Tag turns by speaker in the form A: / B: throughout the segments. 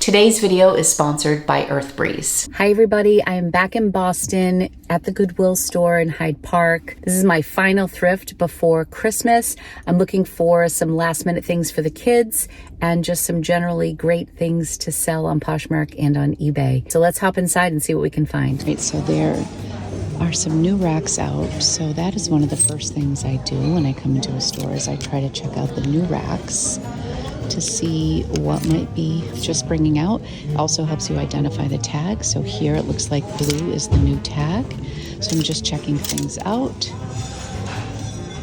A: Today's video is sponsored by Earthbreeze.
B: Hi everybody, I am back in Boston at the Goodwill store in Hyde Park. This is my final thrift before Christmas. I'm looking for some last minute things for the kids and just some generally great things to sell on Poshmark and on eBay. So let's hop inside and see what we can find. Right, so there are some new racks out. So that is one of the first things I do when I come into a store is I try to check out the new racks to see what might be just bringing out. It also helps you identify the tag. So here it looks like blue is the new tag. So I'm just checking things out,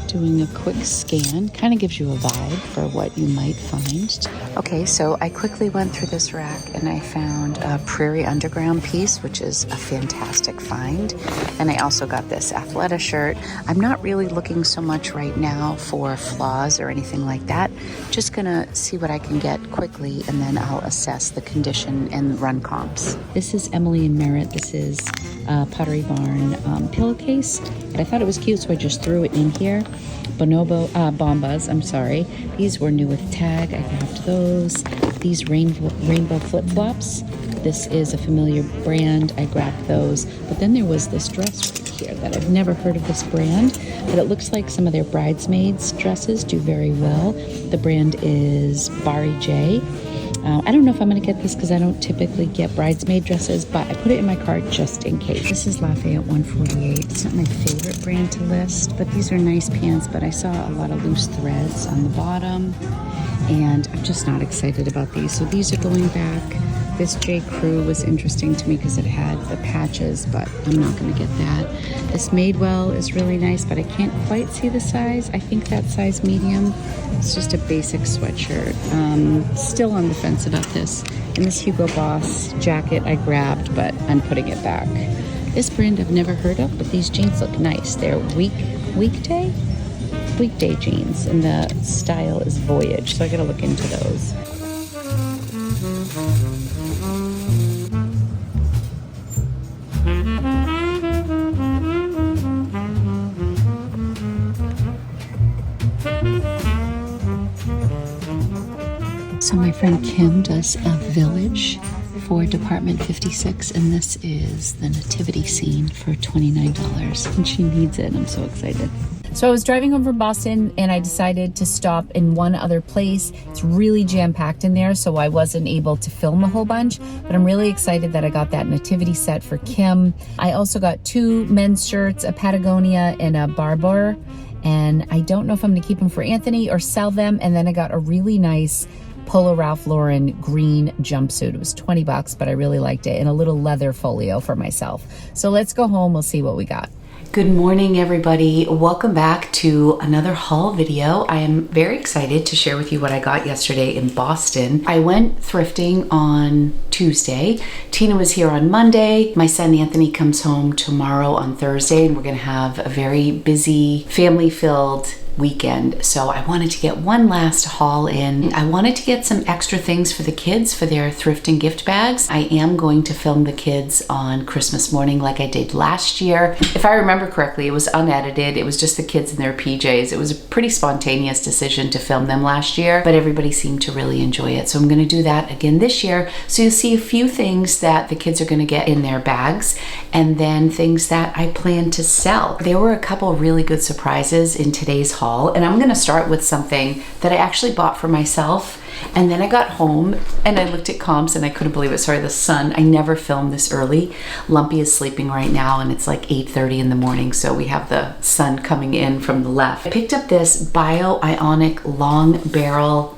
B: doing a quick scan, kind of gives you a vibe for what you might find. Okay, so I quickly went through this rack and I found a Prairie Underground piece, which is a fantastic find. And I also got this Athleta shirt. I'm not really looking so much right now for flaws or anything like that. Just gonna see what I can get quickly and then I'll assess the condition and run comps. This is Emily and Merritt. This is Pottery Barn pillowcase. And I thought it was cute, so I just threw it in here. Bombas, I'm sorry. These were new with tag. I grabbed those. These rainbow flip-flops. This is a familiar brand. I grabbed those. But then there was this dress right here that I've never heard of this brand, but it looks like some of their bridesmaids dresses do very well. The brand is Barry J. I don't know if I'm going to get this because I don't typically get bridesmaid dresses, but I put it in my cart just in case. This is Lafayette 148. It's not my favorite brand to list, but these are nice pants, but I saw a lot of loose threads on the bottom, and I'm just not excited about these. So these are going back. This J. Crew was interesting to me because it had the patches, but I'm not going to get that. This Madewell is really nice, but I can't quite see the size. I think that size medium. It's just a basic sweatshirt. Still on the fence about this. And this Hugo Boss jacket I grabbed, but I'm putting it back. This brand I've never heard of, but these jeans look nice. They're weekday jeans, and the style is Voyage, so I gotta look into those. So my friend Kim does a village for Department 56, and this is the nativity scene for $29, and she needs it. I'm so excited. So I was driving home from Boston and I decided to stop in one other place. It's really jam-packed in there, so I wasn't able to film a whole bunch, but I'm really excited that I got that nativity set for Kim. I also got two men's shirts, a Patagonia and a Barbour, and I don't know if I'm gonna keep them for Anthony or sell them. And then I got a really nice Polo Ralph Lauren green jumpsuit. It was 20 bucks, but I really liked it, and a little leather folio for myself. So let's go home, we'll see what we got.
A: Good morning, everybody. Welcome back to another haul video. I am very excited to share with you what I got yesterday in Boston. I went thrifting on Tuesday. Tina was here on Monday. My son Anthony comes home tomorrow on Thursday, and we're gonna have a very busy, family-filled weekend. So I wanted to get one last haul in. I wanted to get some extra things for the kids for their thrifting gift bags. I am going to film the kids on Christmas morning like I did last year. If I remember correctly, it was unedited. It was just the kids in their PJs. It was a pretty spontaneous decision to film them last year, but everybody seemed to really enjoy it. So I'm gonna do that again this year. So you'll see a few things that the kids are gonna get in their bags, and then things that I plan to sell. There were a couple really good surprises in today's haul. And I'm gonna start with something that I actually bought for myself, and then I got home and I looked at comps and I couldn't believe it. Sorry, the sun, I never filmed this early. Lumpy is sleeping right now and it's like 8:30 in the morning, so we have the sun coming in from the left. I picked up this Bio-Ionic long barrel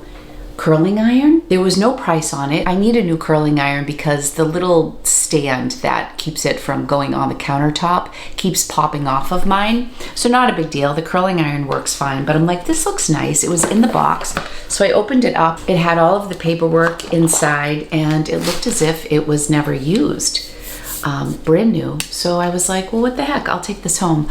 A: curling iron. There was no price on it. I need a new curling iron because the little stand that keeps it from going on the countertop keeps popping off of mine. So not a big deal. The curling iron works fine, but I'm like, this looks nice. It was in the box. So I opened it up. It had all of the paperwork inside and it looked as if it was never used. Brand new. So I was like, well, what the heck? I'll take this home.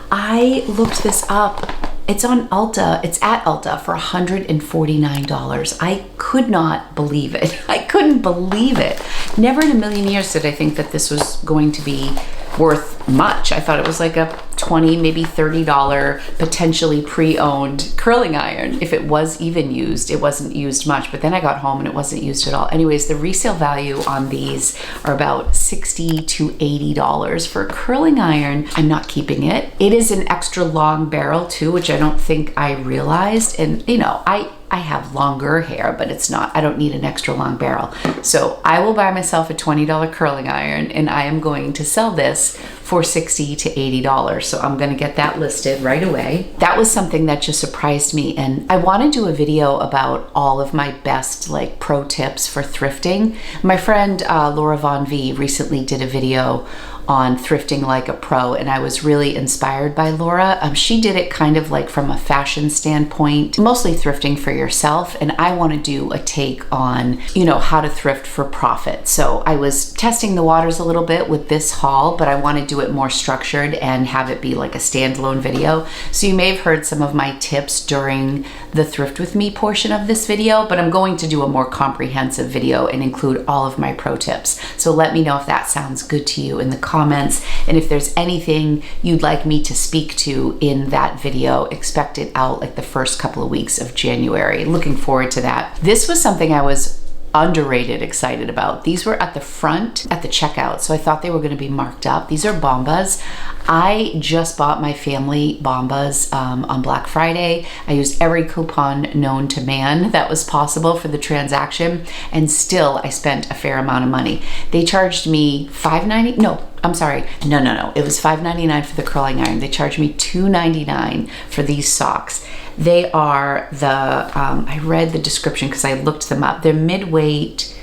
A: I looked this up. It's on Ulta. It's at Ulta for $149. I could not believe it. I couldn't believe it. Never in a million years did I think that this was going to be worth much. I thought it was like a $20, maybe $30 potentially pre-owned curling iron. If it was even used, it wasn't used much, but then I got home and it wasn't used at all. Anyways, the resale value on these are about $60 to $80 for a curling iron. I'm not keeping it. It is an extra long barrel too, which I don't think I realized. And you know, I have longer hair, but it's not, I don't need an extra long barrel. So I will buy myself a $20 curling iron and I am going to sell this for $60 to $80. So I'm gonna get that listed right away. That was something that just surprised me. And I wanna do a video about all of my best like pro tips for thrifting. My friend Laura Von V recently did a video on thrifting like a pro, and I was really inspired by Laura. She did it kind of like from a fashion standpoint, mostly thrifting for yourself, and I want to do a take on, you know, how to thrift for profit. So I was testing the waters a little bit with this haul, but I want to do it more structured and have it be like a standalone video. So you may have heard some of my tips during the Thrift With Me portion of this video, but I'm going to do a more comprehensive video and include all of my pro tips. So let me know if that sounds good to you in the comments, and if there's anything you'd like me to speak to in that video, expect it out like the first couple of weeks of January. Looking forward to that. This was something I was underrated excited about. These were at the front at the checkout, so I thought they were going to be marked up. These are Bombas. I just bought my family Bombas on Black Friday. I used every coupon known to man that was possible for the transaction, and still I spent a fair amount of money. They charged me $5.90. No, I'm sorry. No. It was $5.99 for the curling iron. They charged me $2.99 for these socks. They are the, I read the description because I looked them up. They're mid-weight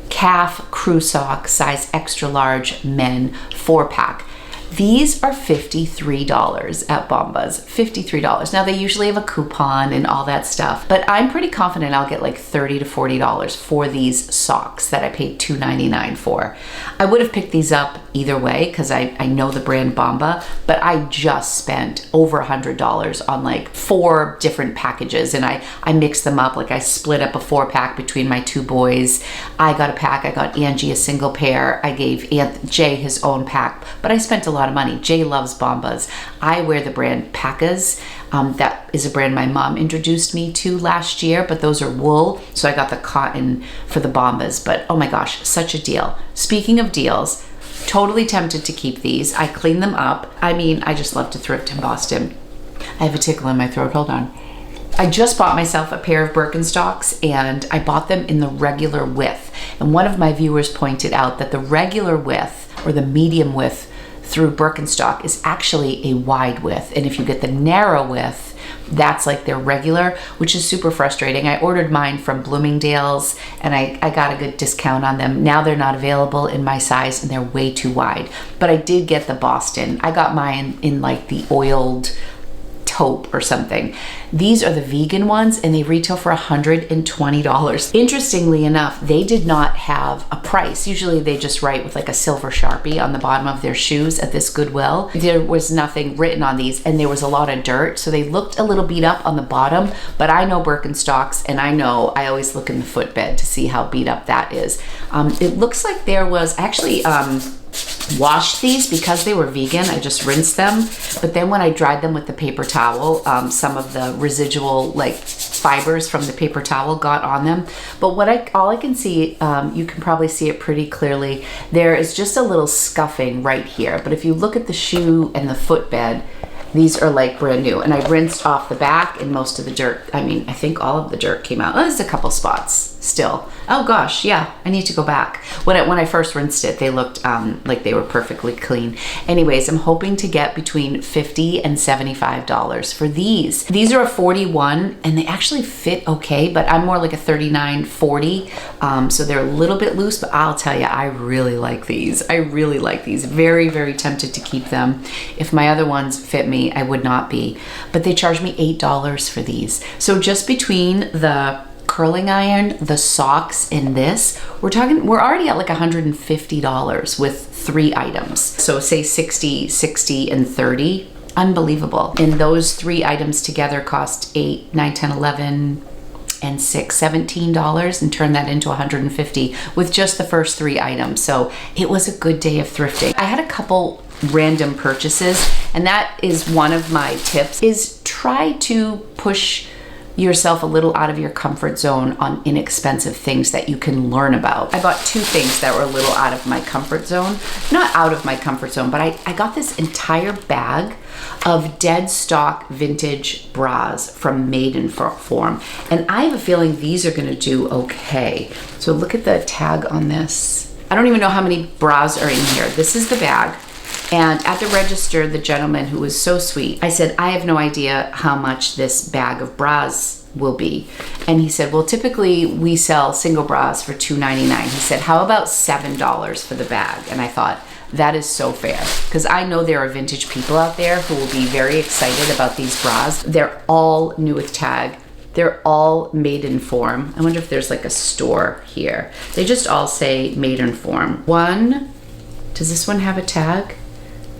A: calf crew sock, size extra large men, 4-pack. These are $53 at Bombas, $53. Now they usually have a coupon and all that stuff, but I'm pretty confident I'll get like $30 to $40 for these socks that I paid $2.99 for. I would have picked these up either way because I know the brand Bomba, but I just spent over $100 on like 4 different packages, and I mixed them up. Like I split up a 4-pack between my 2 boys. I got a pack, I got Angie a single pair, I gave Jay his own pack, but I spent a lot of money. Jay loves Bombas. I wear the brand Pacas. That is a brand my mom introduced me to last year, but those are wool, so I got the cotton for the Bombas. But oh my gosh, such a deal. Speaking of deals, totally tempted to keep these. I clean them up. I mean, I just love to thrift in Boston. I have a tickle in my throat, hold on. I just bought myself a pair of Birkenstocks, and I bought them in the regular width. And one of my viewers pointed out that the regular width, or the medium width, through Birkenstock is actually a wide width, and if you get the narrow width, that's like their regular, which is super frustrating. I ordered mine from Bloomingdale's and I got a good discount on them. Now they're not available in my size and they're way too wide, but I did get the Boston. I got mine in like the oiled taupe or something. These are the vegan ones and they retail for $120. Interestingly enough, they did not have a price. Usually they just write with like a silver Sharpie on the bottom of their shoes at this Goodwill. There was nothing written on these and there was a lot of dirt, so they looked a little beat up on the bottom, but I know Birkenstocks and I know I always look in the footbed to see how beat up that is. It looks like there was actually washed these because they were vegan. I just rinsed them, but then when I dried them with the paper towel, some of the residual like fibers from the paper towel got on them. But all I can see, you can probably see it pretty clearly, there is just a little scuffing right here. But if you look at the shoe and the footbed, these are like brand new, and I rinsed off the back and most of the dirt, I mean, I think all of the dirt came out. Oh, there's a couple spots still. Oh gosh, yeah, I need to go back. When I first rinsed it, they looked like they were perfectly clean. Anyways, I'm hoping to get between $50 and $75 for these. These are a 41 and they actually fit okay, but I'm more like a 39, 40. So they're a little bit loose, but I'll tell you, I really like these. I really like these. Very, very tempted to keep them. If my other ones fit me, I would not be. But they charged me $8 for these. So just between the curling iron, the socks, and this, we're already at like $150 with 3 items. So say 60, 60, and 30. Unbelievable. And those 3 items together cost 8, 9, 10, 11, and $17, and turn that into $150 with just the first 3 items. So it was a good day of thrifting. I had a couple random purchases. And that is one of my tips, is try to push yourself a little out of your comfort zone on inexpensive things that you can learn about. I bought 2 things that were a little out of my comfort zone. Not out of my comfort zone, but I got this entire bag of dead stock vintage bras from Maiden Form. And I have a feeling these are gonna do okay. So look at the tag on this. I don't even know how many bras are in here. This is the bag. And at the register, the gentleman, who was so sweet, I said, I have no idea how much this bag of bras will be. And he said, well, typically we sell single bras for $2.99. He said, how about $7 for the bag? And I thought, that is so fair, because I know there are vintage people out there who will be very excited about these bras. They're all new with tag. They're all Maiden Form. I wonder if there's like a store here. They just all say Maiden Form. Does this one have a tag?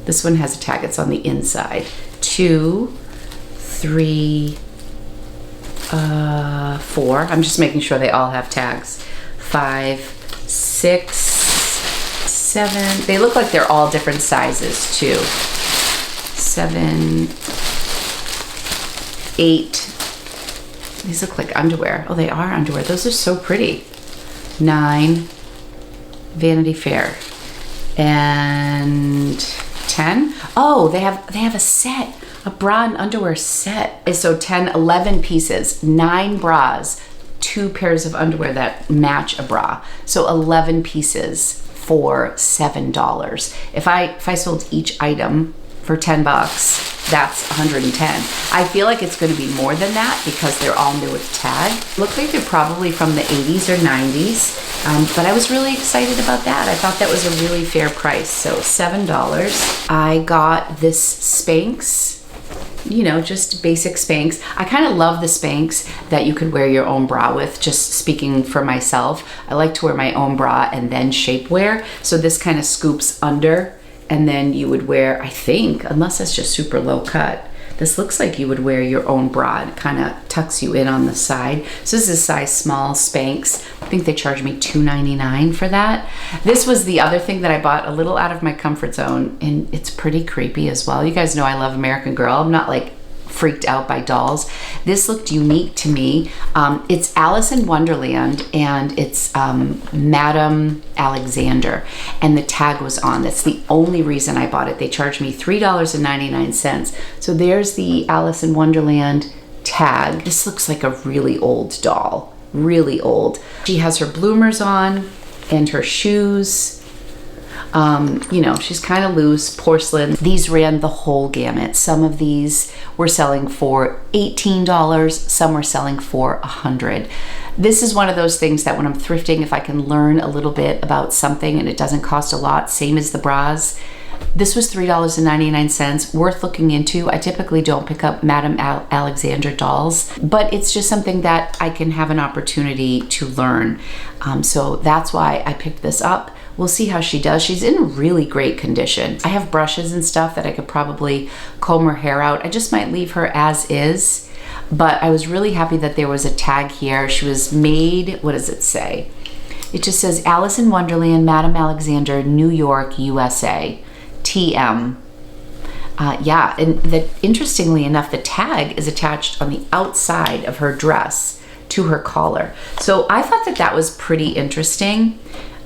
A: This one has a tag, it's on the inside. 2, 3, 4. I'm just making sure they all have tags. 5, 6, 7. They look like they're all different sizes too. 7, 8. These look like underwear. Oh, they are underwear. Those are so pretty. 9, Vanity Fair. And 10. Oh, they have a set, a bra and underwear set. So 10, 11 pieces, 9 bras, 2 pairs of underwear that match a bra. So 11 pieces for $7. If I sold each item for 10 bucks, that's 110. I feel like it's going to be more than that because they're all new with tag. Look like they're probably from the 80s or 90s, but I was really excited about that. I thought that was a really fair price. So $7. I got this Spanx, you know, just basic Spanx. I kind of love the Spanx that you could wear your own bra with. Just speaking for myself, I like to wear my own bra and then shapewear. So this kind of scoops under, and then you would wear, I think, unless it's just super low cut, this looks like you would wear your own bra. It kind of tucks you in on the side. So this is a size small Spanx. I think they charged me $2.99 for that. This was the other thing that I bought a little out of my comfort zone, and it's pretty creepy as well. You guys know I love American Girl. I'm not like freaked out by dolls. This looked unique to me. It's Alice in Wonderland, and it's Madame Alexander, and the tag was on. That's the only reason I bought it. They charged me $3.99. So there's the Alice in Wonderland tag. This looks like a really old doll, really old. She has her bloomers on and her shoes. You know, she's kind of loose, porcelain. These ran the whole gamut. Some of these were selling for $18, some were selling for $100. This is one of those things that when I'm thrifting, if I can learn a little bit about something and it doesn't cost a lot, same as the bras. This was $3.99, worth looking into. I typically don't pick up Madame Alexander dolls, but it's just something that I can have an opportunity to learn. So that's why I picked this up. We'll see how she does. She's in really great condition. I have brushes and stuff that I could probably comb her hair out. I just might leave her as is, but I was really happy that there was a tag here. She was made, what does it say? It just says Alice in Wonderland, Madame Alexander, New York, USA, TM. Yeah, and interestingly enough, the tag is attached on the outside of her dress to her collar. So I thought that was pretty interesting.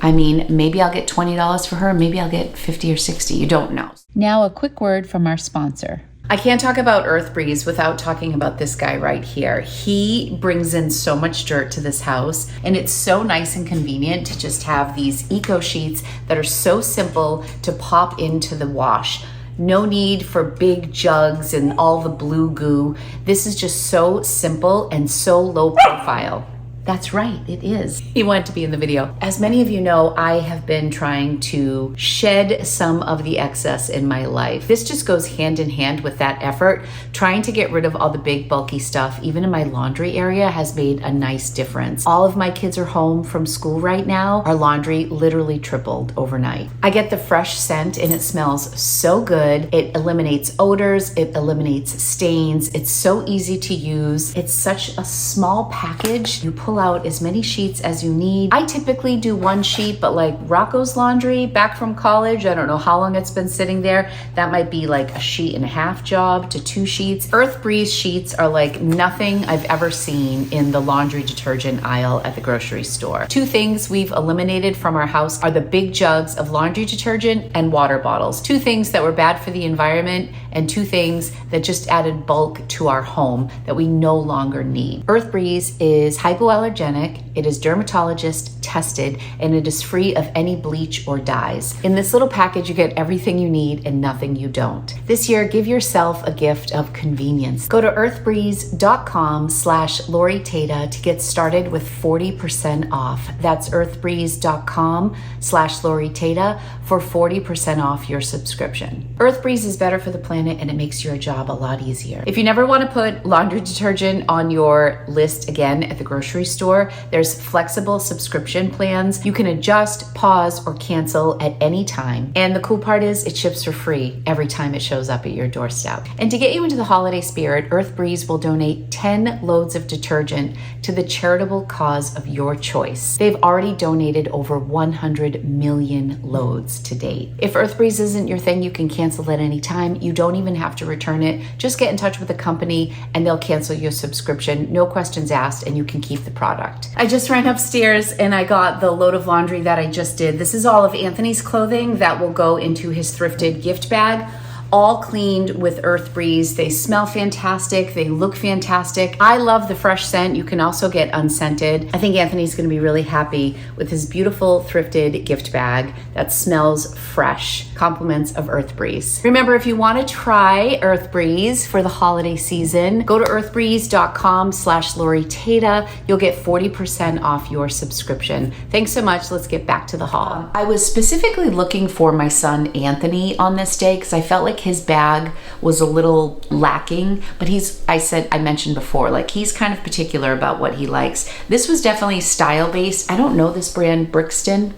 A: I mean, maybe I'll get $20 for her, maybe I'll get 50 or 60, you don't know.
B: Now a quick word from our sponsor.
A: I can't talk about Earth Breeze without talking about this guy right here. He brings in so much dirt to this house, and it's so nice and convenient to just have these eco sheets that are so simple to pop into the wash. No need for big jugs and all the blue goo. This is just so simple and so low profile. That's right, it is. He wanted to be in the video. As many of you know, I have been trying to shed some of the excess in my life. This just goes hand in hand with that effort. Trying to get rid of all the big bulky stuff, even in my laundry area, has made a nice difference. All of my kids are home from school right now. Our laundry literally tripled overnight. I get the fresh scent and it smells so good. It eliminates odors, it eliminates stains. It's so easy to use. It's such a small package. You pull out as many sheets as you need. I typically do one sheet, but like Rocco's laundry back from college, I don't know how long it's been sitting there. That might be like a sheet and a half job to 2 sheets. Earth Breeze sheets are like nothing I've ever seen in the laundry detergent aisle at the grocery store. 2 things we've eliminated from our house are the big jugs of laundry detergent and water bottles. 2 things that were bad for the environment and 2 things that just added bulk to our home that we no longer need. Earth Breeze is hypoallergenic, it is dermatologist tested, and it is free of any bleach or dyes. In this little package, you get everything you need and nothing you don't. This year, give yourself a gift of convenience. Go to earthbreeze.com/LoriTata to get started with 40% off. That's earthbreeze.com/LoriTata for 40% off your subscription. Earth Breeze is better for the planet and it makes your job a lot easier. If you never want to put laundry detergent on your list again at the grocery store, there's flexible subscription plans. You can adjust, pause, or cancel at any time. And the cool part is it ships for free every time it shows up at your doorstep. And to get you into the holiday spirit, Earth Breeze will donate 10 loads of detergent to the charitable cause of your choice. They've already donated over 100 million loads to date. If Earth Breeze isn't your thing, you can cancel at any time. You don't even have to return it. Just get in touch with the company and they'll cancel your subscription. No questions asked, and you can keep the product. I just ran upstairs and I got the load of laundry that I just did. This is all of Anthony's clothing that will go into his thrifted gift bag. All cleaned with Earth Breeze. They smell fantastic. They look fantastic. I love the fresh scent. You can also get unscented. I think Anthony's gonna be really happy with his beautiful thrifted gift bag that smells fresh. Compliments of Earth Breeze. Remember, if you wanna try Earth Breeze for the holiday season, go to earthbreeze.com/LoriTata. You'll get 40% off your subscription. Thanks so much. Let's get back to the haul. I was specifically looking for my son Anthony on this day because I felt like his bag was a little lacking, but I mentioned before, like he's kind of particular about what he likes. This was definitely style based. I don't know this brand, Brixton,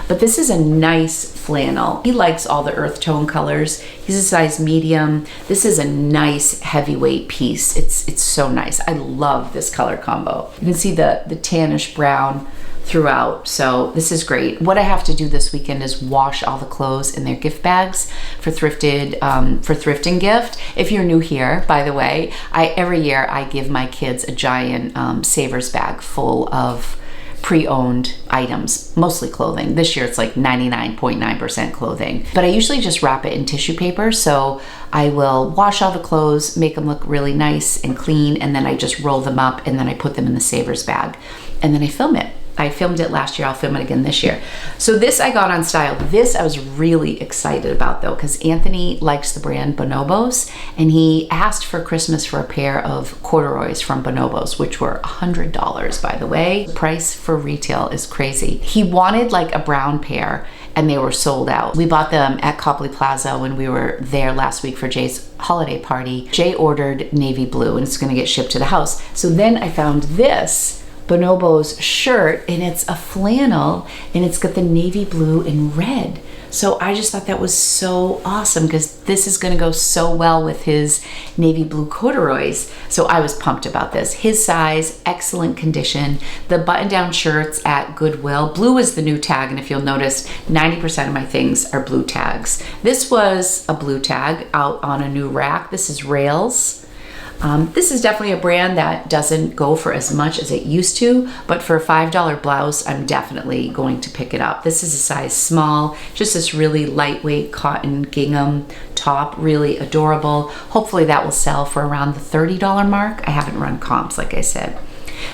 A: but this is a nice flannel. He likes all the earth tone colors. He's a size medium. This is a nice heavyweight piece. It's so nice. I love this color combo. You can see the tannish brown throughout, so this is great. What I have to do this weekend is wash all the clothes in their gift bags for thrifting gift. If you're new here, by the way, every year I give my kids a giant savers bag full of pre-owned items, mostly clothing. This year it's like 99.9% clothing, but I usually just wrap it in tissue paper. So I will wash all the clothes, make them look really nice and clean, and then I just roll them up and then I put them in the savers bag and then I film it. I filmed it last year, I'll film it again this year. So this I got on style. This I was really excited about though, because Anthony likes the brand Bonobos, and he asked for Christmas for a pair of corduroys from Bonobos, which were $100, by the way. The price for retail is crazy. He wanted like a brown pair, and they were sold out. We bought them at Copley Plaza when we were there last week for Jay's holiday party. Jay ordered navy blue, and it's gonna get shipped to the house. So then I found this Bonobos shirt, and it's a flannel, and it's got the navy blue and red. So I just thought that was so awesome because this is gonna go so well with his navy blue corduroys. So I was pumped about this. His size, excellent condition. The button-down shirts at Goodwill. Blue is the new tag, and if you'll notice, 90% of my things are blue tags. This was a blue tag out on a new rack. This is Rails. This is definitely a brand that doesn't go for as much as it used to, but for a $5 blouse, I'm definitely going to pick it up. This is a size small, just this really lightweight cotton gingham top, really adorable. Hopefully that will sell for around the $30 mark. I haven't run comps, like I said.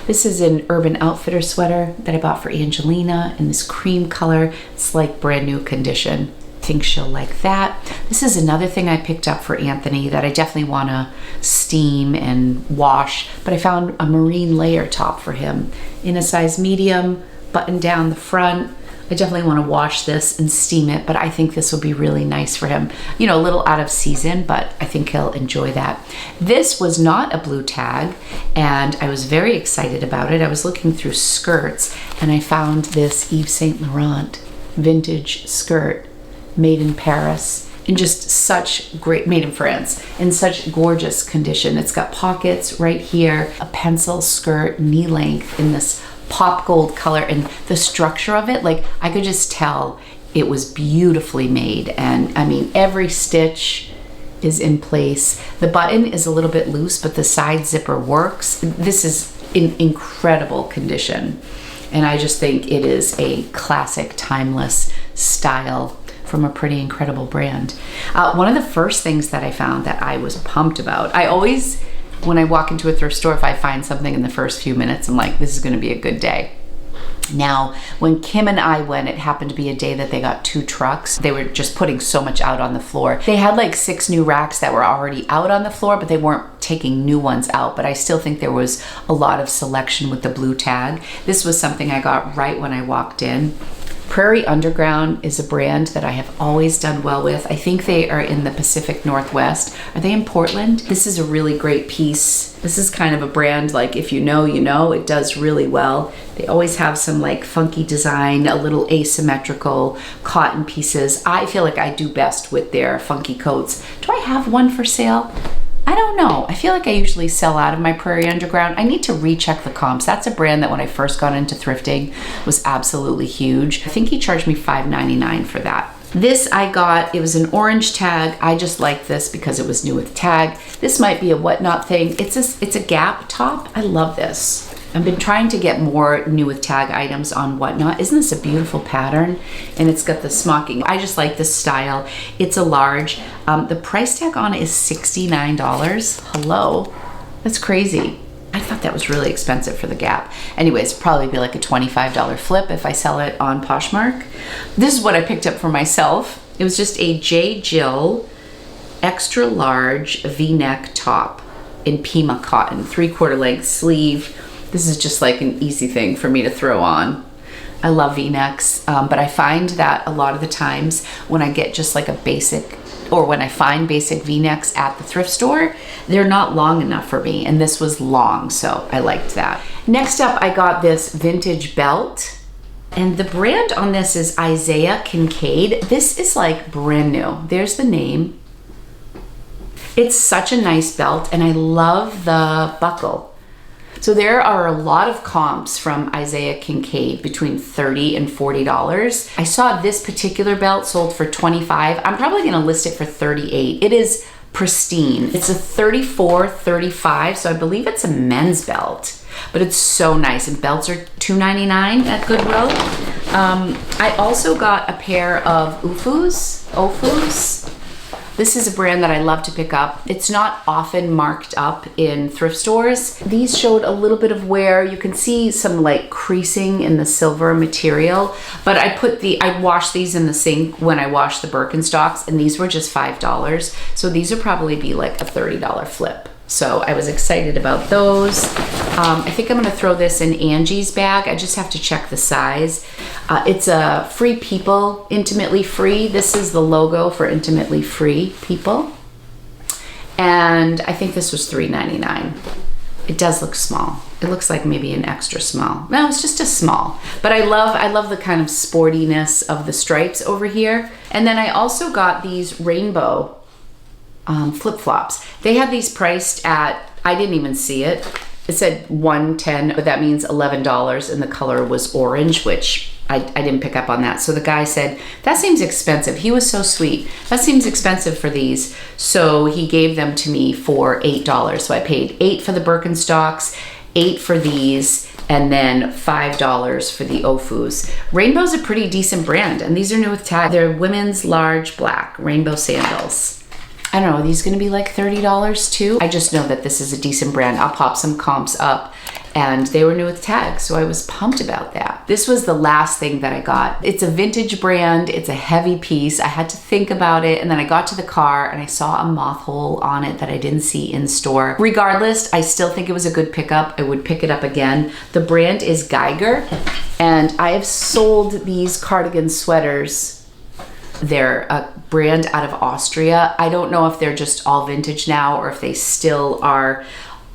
A: This is an Urban Outfitters sweater that I bought for Angelina in this cream color. It's like brand new condition. Think she'll like that. This is another thing I picked up for Anthony that I definitely want to steam and wash, but I found a marine layer top for him in a size medium, button down the front. I definitely want to wash this and steam it, but I think this will be really nice for him. You know, a little out of season, but I think he'll enjoy that. This was not a blue tag, and I was very excited about it. I was looking through skirts, and I found this Yves Saint Laurent vintage skirt made in Paris. in just such great, made in France, in such gorgeous condition. It's got pockets right here, a pencil skirt, knee length in this pop gold color, and the structure of it, like I could just tell it was beautifully made. And I mean, every stitch is in place. The button is a little bit loose, but the side zipper works. This is in incredible condition. And I just think it is a classic, timeless style from a pretty incredible brand. One of the first things that I found that I was pumped about, I always, when I walk into a thrift store, if I find something in the first few minutes, I'm like, this is gonna be a good day. Now, when Kim and I went, it happened to be a day that they got 2 trucks. They were just putting so much out on the floor. They had like 6 new racks that were already out on the floor, but they weren't taking new ones out. But I still think there was a lot of selection with the blue tag. This was something I got right when I walked in. Prairie Underground is a brand that I have always done well with. I think they are in the Pacific Northwest. Are they in Portland? This is a really great piece. This is kind of a brand, like if you know, you know, it does really well. They always have some like funky design, a little asymmetrical cotton pieces. I feel like I do best with their funky coats. Do I have one for sale? I don't know. I feel like I usually sell out of my Prairie Underground. I need to recheck the comps. That's a brand that when I first got into thrifting was absolutely huge. I think he charged me $5.99 for that. This I got, it was an orange tag. I just like this because it was new with tag. This might be a whatnot thing. It's a Gap top. I love this. I've been trying to get more new with tag items on whatnot. Isn't this a beautiful pattern? And it's got the smocking. I just like this style. It's a large. The price tag on it is $69. Hello, that's crazy. I thought that was really expensive for the Gap. Anyways, probably be like a $25 flip if I sell it on Poshmark. This is what I picked up for myself. It was just a J. Jill extra large V-neck top in Pima cotton, 3/4 length sleeve. This is just like an easy thing for me to throw on. I love V-necks, but I find that a lot of the times when I get just like a basic, or when I find basic V-necks at the thrift store, they're not long enough for me, and this was long, so I liked that. Next up, I got this vintage belt, and the brand on this is Isaiah Kincaid. This is like brand new. There's the name. It's such a nice belt, and I love the buckle. So there are a lot of comps from Isaiah Kincaid between $30 and $40. I saw this particular belt sold for $25. I'm probably gonna list it for $38. It is pristine. It's a 34-35, so I believe it's a men's belt, but it's so nice. And belts are $2.99 at Goodwill. I also got a pair of Ofus. This is a brand that I love to pick up. It's not often marked up in thrift stores. These showed a little bit of wear. You can see some like creasing in the silver material, but I washed these in the sink when I washed the Birkenstocks, and these were just $5. So these would probably be like a $30 flip. So I was excited about those. I think I'm gonna throw this in Angie's bag. I just have to check the size. It's a Free People, Intimately Free. This is the logo for Intimately Free People. And I think this was $3.99. It does look small. It looks like maybe an extra small. No, it's just a small. But I love the kind of sportiness of the stripes over here. And then I also got these rainbow flip-flops. They had these priced at, I didn't even see it. It said $110, but that means $11, and the color was orange, which I didn't pick up on that. So the guy said, that seems expensive. He was so sweet. That seems expensive for these. So he gave them to me for $8. So I paid $8 for the Birkenstocks, $8 for these, and then $5 for the Ofus. Rainbow's a pretty decent brand, and these are new with tag. They're women's large black rainbow sandals. I don't know, are these gonna be like $30 too? I just know that this is a decent brand. I'll pop some comps up, and they were new with tags, so I was pumped about that. This was the last thing that I got. It's a vintage brand, it's a heavy piece. I had to think about it, and then I got to the car and I saw a moth hole on it that I didn't see in store. Regardless, I still think it was a good pickup. I would pick it up again. The brand is Geiger, and I have sold these cardigan sweaters. They're a brand out of Austria. I don't know if they're just all vintage now or if they still are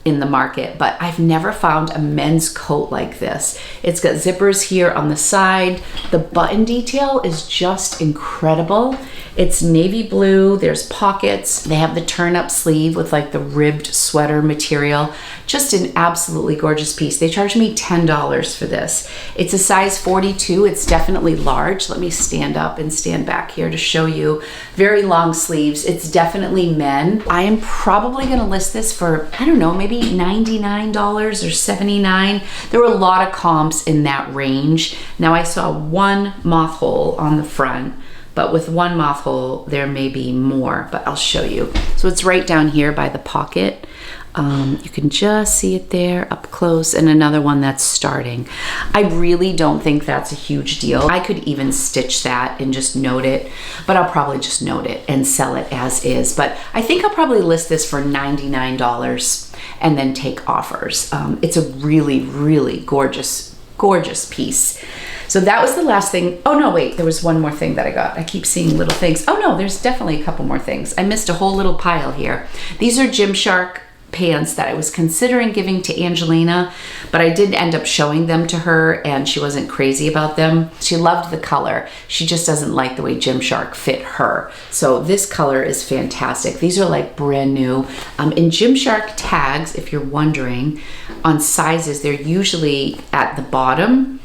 A: in the market, but I've never found a men's coat like this. It's got zippers here on the side. The button detail is just incredible. It's navy blue, there's pockets. They have the turn up sleeve with like the ribbed sweater material. Just an absolutely gorgeous piece. They charged me $10 for this. It's a size 42, it's definitely large. Let me stand up and stand back here to show you. Very long sleeves, it's definitely men. I am probably gonna list this for, I don't know, maybe $99 or $79. There were a lot of comps in that range. Now I saw one moth hole on the front, but with one moth hole, there may be more, but I'll show you. So it's right down here by the pocket. You can just see it there up close, and another one that's starting. I really don't think that's a huge deal. I could even stitch that and just note it, but I'll probably just note it and sell it as is. But I think I'll probably list this for $99 and then take offers. It's a really, really gorgeous, gorgeous piece. So that was the last thing. Oh no, wait, there was one more thing that I got. I keep seeing little things. Oh no, there's definitely a couple more things. I missed a whole little pile here. These are Gymshark pants that I was considering giving to Angelina, but I did end up showing them to her and she wasn't crazy about them. She loved the color. She just doesn't like the way Gymshark fit her. So this color is fantastic. These are like brand new. In Gymshark tags, if you're wondering, on sizes, they're usually at the bottom.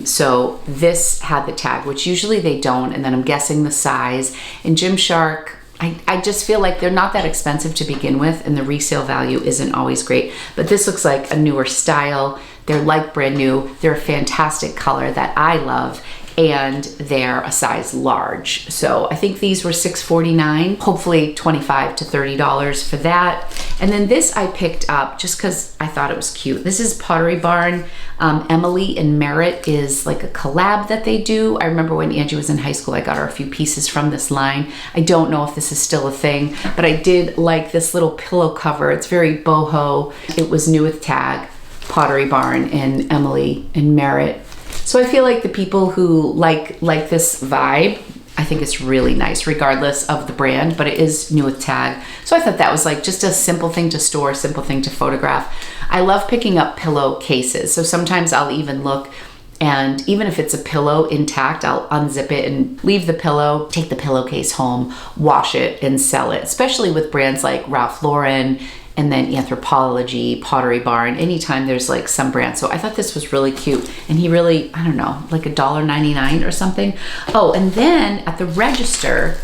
A: So this had the tag, which usually they don't, and then I'm guessing the size. In Gymshark, I just feel like they're not that expensive to begin with, and the resale value isn't always great. But this looks like a newer style. They're like brand new. They're a fantastic color that I love, and they're a size large. So I think these were $6.49, hopefully $25 to $30 for that. And then this I picked up just because I thought it was cute. This is Pottery Barn. Emily and Merritt is like a collab that they do. I remember when Angie was in high school, I got her a few pieces from this line. I don't know if this is still a thing, but I did like this little pillow cover. It's very boho. It was new with tag, Pottery Barn and Emily and Merritt. So I feel like the people who like this vibe, I think it's really nice regardless of the brand, but it is new with tag. So I thought that was like just a simple thing to store, simple thing to photograph. I love picking up pillow cases. So sometimes I'll even look, and even if it's a pillow intact, I'll unzip it and leave the pillow, take the pillowcase home, wash it and sell it, especially with brands like Ralph Lauren and then Anthropologie, Pottery Barn, anytime there's like some brand. So I thought this was really cute. And he really, I don't know, like $1.99 or something. Oh, and then at the register,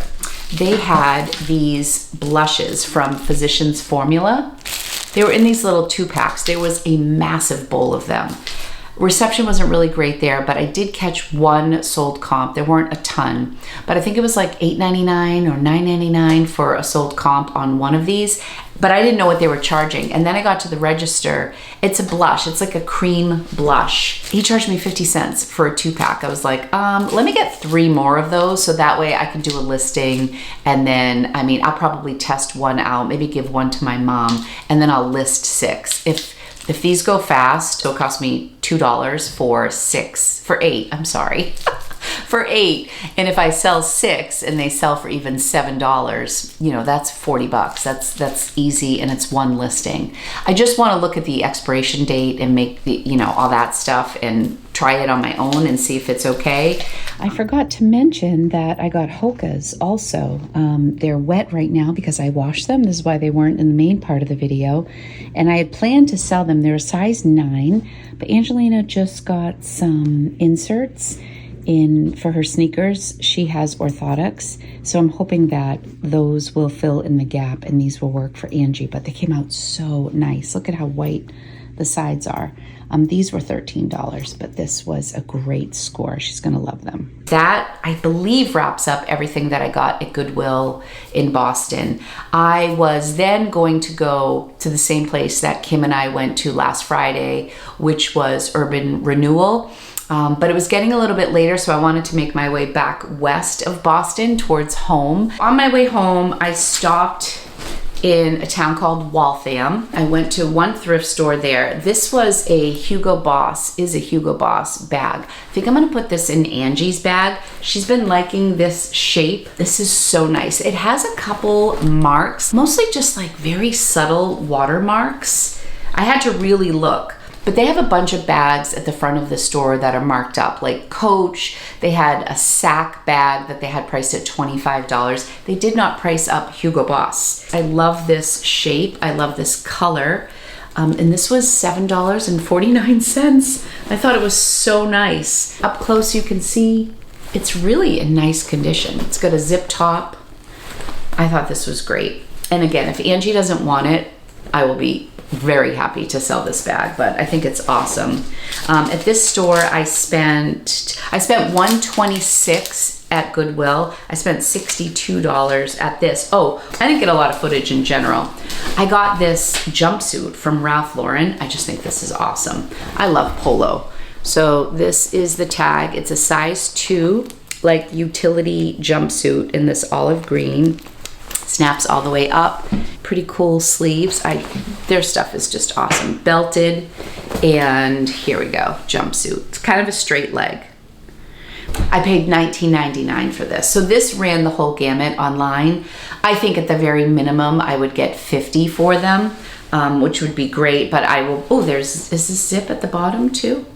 A: they had these blushes from Physicians Formula. They were in these little 2-packs. There was a massive bowl of them. Reception wasn't really great there, but I did catch one sold comp. There weren't a ton, but I think it was like $8.99 or $9.99 for a sold comp on one of these, but I didn't know what they were charging. And then I got to the register. It's a blush. It's like a cream blush. He charged me 50 cents for a 2-pack. I was like, let me get 3 more of those so that way I can do a listing. And then, I mean, I'll probably test one out, maybe give one to my mom, and then I'll list 6. If these go fast, it'll cost me $2 for 8, I'm sorry, for 8. And if I sell 6 and they sell for even $7, you know, that's 40 bucks. That's easy, and it's one listing. I just want to look at the expiration date and make the, you know, all that stuff and try it on my own and see if it's okay. I forgot to mention that I got Hoka's also. They're wet right now because I washed them. This is why they weren't in the main part of the video. And I had planned to sell them. They're a size 9, but Angelina just got some inserts in for her sneakers. She has orthotics, so I'm hoping that those will fill in the gap and these will work for Angie. But they came out so nice. Look at how white the sides are. These were $13, but this was a great score. She's gonna love them. That, I believe, wraps up everything that I got at Goodwill in Boston. I was then going to go to the same place that Kim and I went to last Friday, which was Urban Renewal. But it was getting a little bit later, so I wanted to make my way back west of Boston towards home. On my way home, I stopped in a town called Waltham. I went to one thrift store there. This was a Hugo Boss bag. I think I'm gonna put this in Angie's bag. She's been liking this shape. This is so nice. It has a couple marks, mostly just like very subtle watermarks. I had to really look. But they have a bunch of bags at the front of the store that are marked up, like Coach. They had a sack bag that they had priced at $25. They did not price up Hugo Boss. I love this shape. I love this color. And this was $7.49. I thought it was so nice. Up close you can see it's really in nice condition. It's got a zip top. I thought this was great. And again, if Angie doesn't want it, I will be very happy to sell this bag, but I think it's awesome. At this store, I spent $126 at Goodwill. I spent $62 at this. Oh, I didn't get a lot of footage in general. I got this jumpsuit from Ralph Lauren. I just think this is awesome. I love polo. So this is the tag. It's a size 2, like utility jumpsuit in this olive green. Snaps all the way up. Pretty cool sleeves. Their stuff is just awesome. Belted, and here we go, jumpsuit. It's kind of a straight leg. I paid $19.99 for this. So this ran the whole gamut online. I think at the very minimum, I would get $50 for them, which would be great, but I will, oh, is this zip at the bottom too?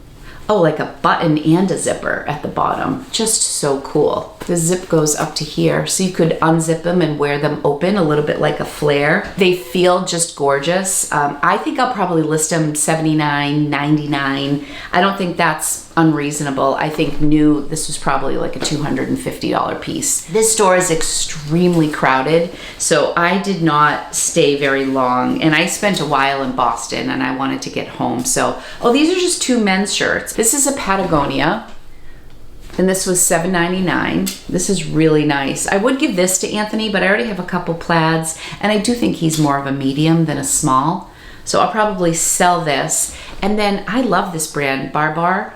A: Oh, like a button and a zipper at the bottom. Just so cool. The zip goes up to here, so you could unzip them and wear them open, a little bit like a flare. They feel just gorgeous. I think I'll probably list them $79.99. I don't think that's unreasonable. I think new, this was probably like a $250 piece. This store is extremely crowded, so I did not stay very long, and I spent a while in Boston and I wanted to get home. So, oh, these are just 2 men's shirts. This is a Patagonia, and this was $7.99. This is really nice. I would give this to Anthony, but I already have a couple plaids, and I do think he's more of a medium than a small. So I'll probably sell this. And then I love this brand, Barber.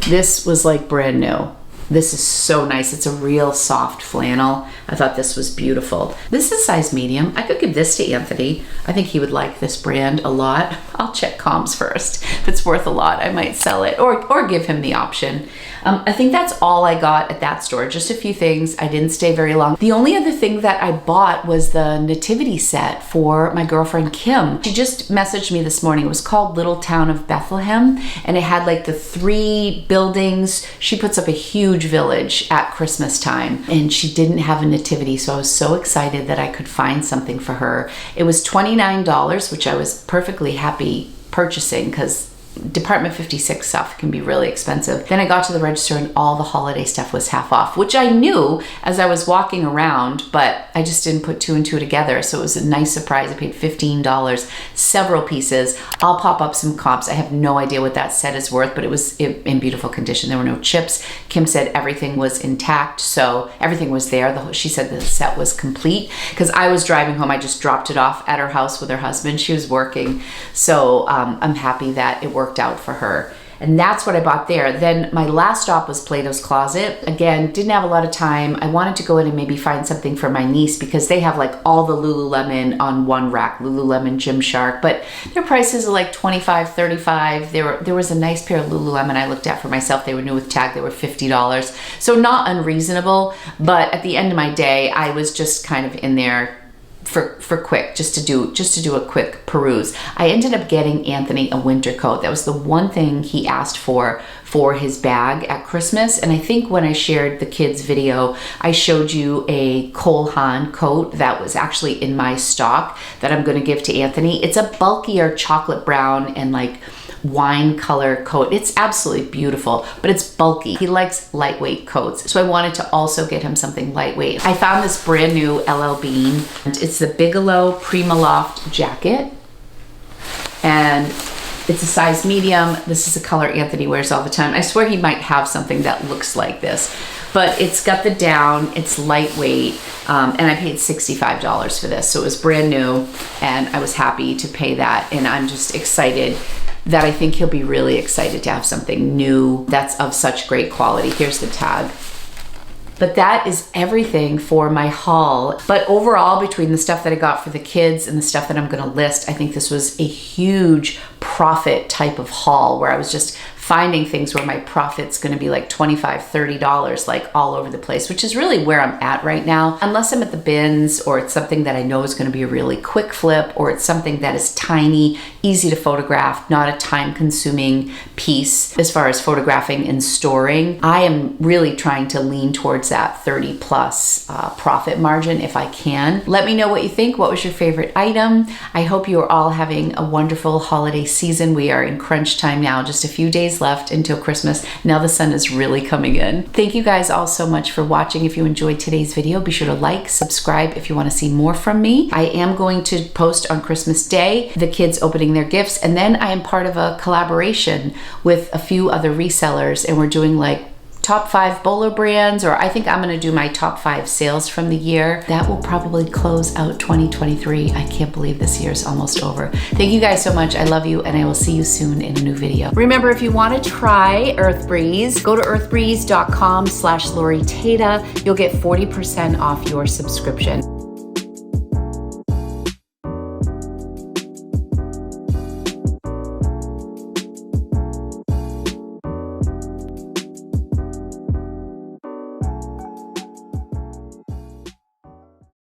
A: This was like brand new. This is so nice. It's a real soft flannel. I thought this was beautiful. This is size medium. I could give this to Anthony. I think he would like this brand a lot. I'll check comms first. If it's worth a lot, I might sell it or give him the option. I think that's all I got at that store. Just a few things. I didn't stay very long. The only other thing that I bought was the nativity set for my girlfriend Kim. She just messaged me this morning. It was called Little Town of Bethlehem, and it had like the 3 buildings. She puts up a huge village at Christmas time, and she didn't have a nativity, so I was so excited that I could find something for her. It was $29, which I was perfectly happy purchasing because Department 56 stuff can be really expensive. Then I got to the register and all the holiday stuff was half off, which I knew as I was walking around, but I just didn't put 2 and 2 together. So it was a nice surprise. I paid $15, several pieces. I'll pop up some comps. I have no idea what that set is worth, but it was in beautiful condition. There were no chips. Kim said everything was intact, so everything was there. She said the set was complete because I was driving home. I just dropped it off at her house with her husband. She was working, so I'm happy that it worked out for her. And that's what I bought there. Then my last stop was Plato's Closet. Again, didn't have a lot of time. I wanted to go in and maybe find something for my niece because they have like all the Lululemon on one rack, Lululemon, Gymshark, but their prices are like $25, $35. There was a nice pair of Lululemon I looked at for myself. They were new with tag. They were $50. So not unreasonable, but at the end of my day, I was just kind of in there for quick, just to do a quick peruse. I ended up getting Anthony a winter coat. That was the one thing he asked for his bag at Christmas. And I think when I shared the kids video, I showed you a Cole Haan coat that was actually in my stock that I'm going to give to Anthony. It's a bulkier chocolate brown and like wine color coat. It's absolutely beautiful, but it's bulky. He likes lightweight coats, so I wanted to also get him something lightweight. I found this brand new LL Bean. It's the Bigelow Primaloft jacket, and it's a size medium. This is a color Anthony wears all the time. I swear he might have something that looks like this, but it's got the down, it's lightweight, and I paid $65 for this, so it was brand new, and I was happy to pay that, and I'm just excited that I think he'll be really excited to have something new that's of such great quality. Here's the tag. But that is everything for my haul. But overall, between the stuff that I got for the kids and the stuff that I'm gonna list, I think this was a huge profit type of haul where I was just finding things where my profit's going to be like $25, $30, like all over the place, which is really where I'm at right now. Unless I'm at the bins or it's something that I know is going to be a really quick flip, or it's something that is tiny, easy to photograph, not a time consuming piece as far as photographing and storing. I am really trying to lean towards that 30 plus profit margin if I can. Let me know what you think. What was your favorite item? I hope you are all having a wonderful holiday season. We are in crunch time now, just a few days left until Christmas. Now the sun is really coming in. Thank you guys all so much for watching. If you enjoyed today's video, be sure to like, subscribe if you want to see more from me. I am going to post on Christmas Day the kids opening their gifts, and then I am part of a collaboration with a few other resellers, and we're doing like top 5 bowler brands, or I think I'm gonna do my top 5 sales from the year. That will probably close out 2023. I can't believe this year is almost over. Thank you guys so much. I love you, and I will see you soon in a new video. Remember, if you wanna try Earth Breeze, go to earthbreeze.com/LoriTata. You'll get 40% off your subscription.